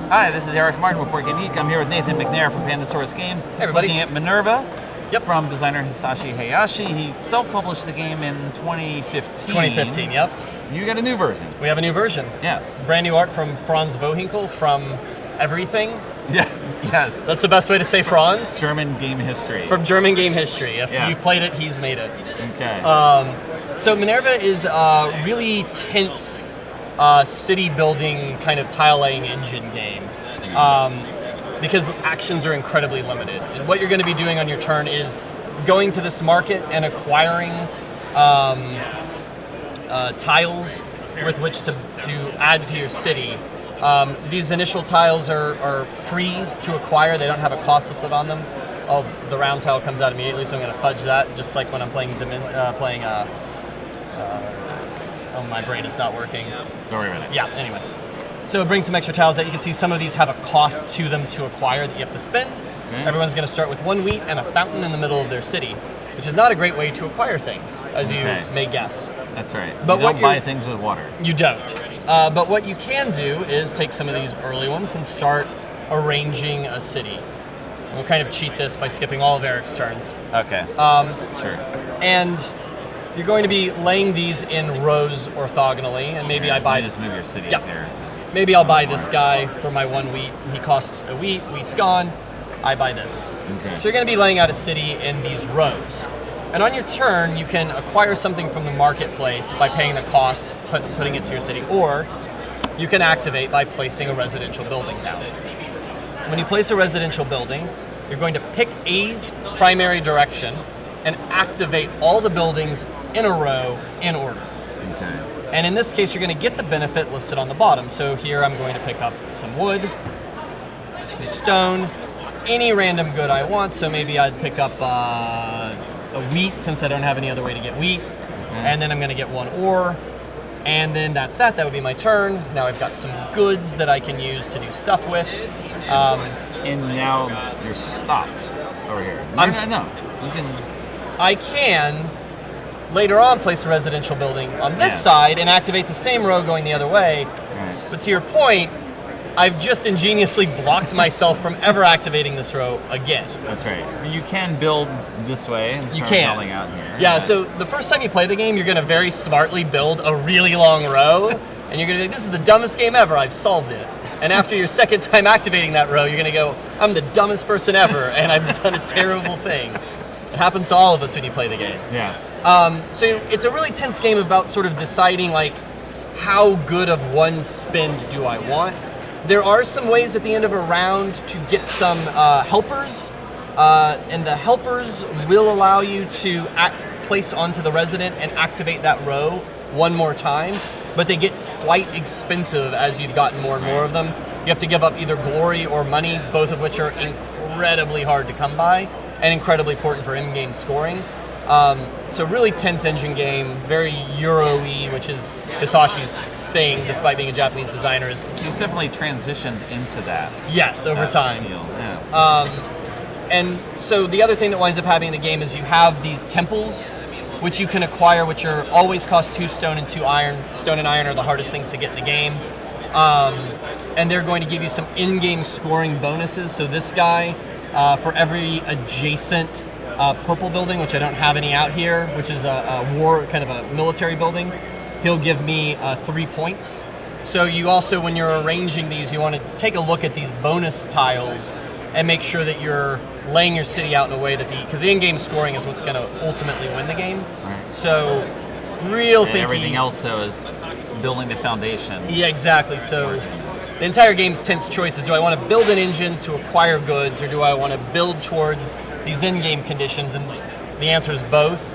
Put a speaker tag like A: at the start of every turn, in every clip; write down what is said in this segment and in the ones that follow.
A: Hi, this is Eric Martin with Board Game Geek. I'm here with Nathan McNair from Pandasaurus Games.
B: Hey, everybody.
A: Looking at Minerva.
B: Yep.
A: From designer Hisashi Hayashi. He self-published the game in 2015.
B: 2015, yep.
A: You got a new version.
B: We have a new version.
A: Yes.
B: Brand new art from Franz Vohinkel from Everything.
A: Yes. Yes.
B: That's the best way to say Franz.
A: German game history.
B: From German game history. If
A: Yes.
B: you've played it, he's made it.
A: Okay.
B: So Minerva is a really tense city building kind of tile laying engine game. Because actions are incredibly limited. And what you're going to be doing on your turn is going to this market and acquiring tiles with which to add to your city. These initial tiles are free to acquire. They don't have a cost listed on them. Oh, the round tile comes out immediately, so I'm going to fudge that, just like when I'm playing oh, my brain is not working.
A: Don't worry about it.
B: Yeah, anyway. So it brings some extra tiles that you can see. Some of these have a cost to them to acquire that you have to spend.
A: Okay.
B: Everyone's going to start with 1 wheat and a fountain in the middle of their city, which is not a great way to acquire things, as you may guess.
A: That's right.
B: But
A: you don't buy things with water.
B: You don't. But what you can do is take some of these early ones and start arranging a city. We'll kind of cheat this by skipping all of Eric's turns.
A: Okay. Sure.
B: And you're going to be laying these in rows orthogonally, and maybe I buy
A: just move your city
B: Yeah.
A: up there.
B: Maybe I'll buy this guy for my 1 wheat. He costs a wheat. Wheat's gone. I buy this.
A: Okay.
B: So you're going to be laying out a city in these rows. And on your turn, you can acquire something from the marketplace by paying the cost, putting it to your city, or you can activate by placing a residential building down. When you place a residential building, you're going to pick a primary direction and activate all the buildings in a row in order.
A: Okay.
B: And in this case, you're going to get the benefit listed on the bottom. So here I'm going to pick up some wood, some stone, any random good I want. So maybe I'd pick up a wheat, since I don't have any other way to get wheat. And then I'm going to get 1 ore. And then that's that. That would be my turn. Now I've got some goods that I can use to do stuff with.
A: And now you're stopped over here. No. You can.
B: I can later on place a residential building on this side and activate the same row going the other way.
A: Right.
B: But to your point, I've just ingeniously blocked myself from ever activating this row again.
A: That's right. You can build this way and start building out here.
B: Yeah, so the first time you play the game, you're going to very smartly build a really long row, and you're going to be like, this is the dumbest game ever, I've solved it. And after your second time activating that row, you're going to go, I'm the dumbest person ever, and I've done a terrible thing. It happens to all of us when you play the game.
A: Yes.
B: So it's a really tense game about sort of deciding, like, how good of one spend do I want? There are some ways at the end of a round to get some helpers, and the helpers will allow you to place onto the resident and activate that row one more time, but they get quite expensive as you've gotten more and more of them. You have to give up either glory or money, both of which are incredibly hard to come by and incredibly important for in-game scoring. So really tense engine game, very Euro-y, which is Hisashi's thing, despite being a Japanese designer.
A: He's definitely transitioned into that.
B: Yes, over time.
A: Yes.
B: And so the other thing that winds up happening in the game is you have these temples, which you can acquire, which are always cost 2 stone and 2 iron. Stone and iron are the hardest things to get in the game. And they're going to give you some in-game scoring bonuses. So this guy, for every adjacent purple building, which I don't have any out here, which is a war, kind of a military building, he'll give me 3 points. So you also, when you're arranging these, you want to take a look at these bonus tiles and make sure that you're laying your city out in a way that because the in-game scoring is what's going to ultimately win the game.
A: Right.
B: So real thinking.
A: Everything else, though, is building the foundation.
B: Yeah, exactly. So the entire game's tense choices. Do I want to build an engine to acquire goods, or do I want to build towards these in-game conditions? And the answer is both.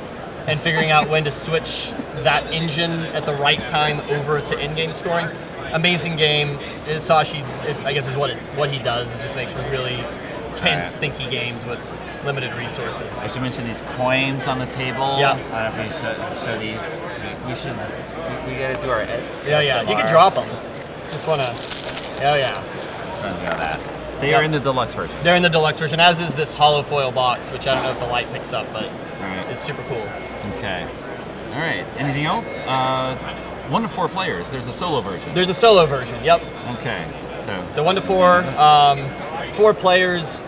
B: And figuring out when to switch that engine at the right time over to in-game scoring. Amazing game. Hisashi, I guess, is what he does. It just makes really tense, stinky games with limited resources.
A: I should mention these coins on the table.
B: Yeah.
A: I don't know if we should show these. We gotta do our
B: Yeah. You can drop them. Just wanna. Oh yeah.
A: That. They are in the deluxe version.
B: They're in the deluxe version, as is this hollow foil box, which I don't know if the light picks up, but it's super cool.
A: Okay. All right. Anything else? 1 to 4 players. There's a solo version.
B: There's a solo version. Yep.
A: Okay.
B: So 1 to 4. 4 players.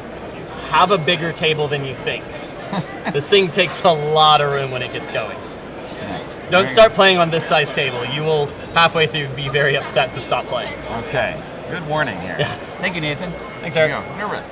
B: Have a bigger table than you think. This thing takes a lot of room when it gets going.
A: Yes.
B: Don't start playing on this size table. You will halfway through be very upset to stop playing.
A: Okay. Good warning here.
B: Yeah.
A: Thank you, Nathan.
B: Thanks, Eric.
A: Here you go. Minerva.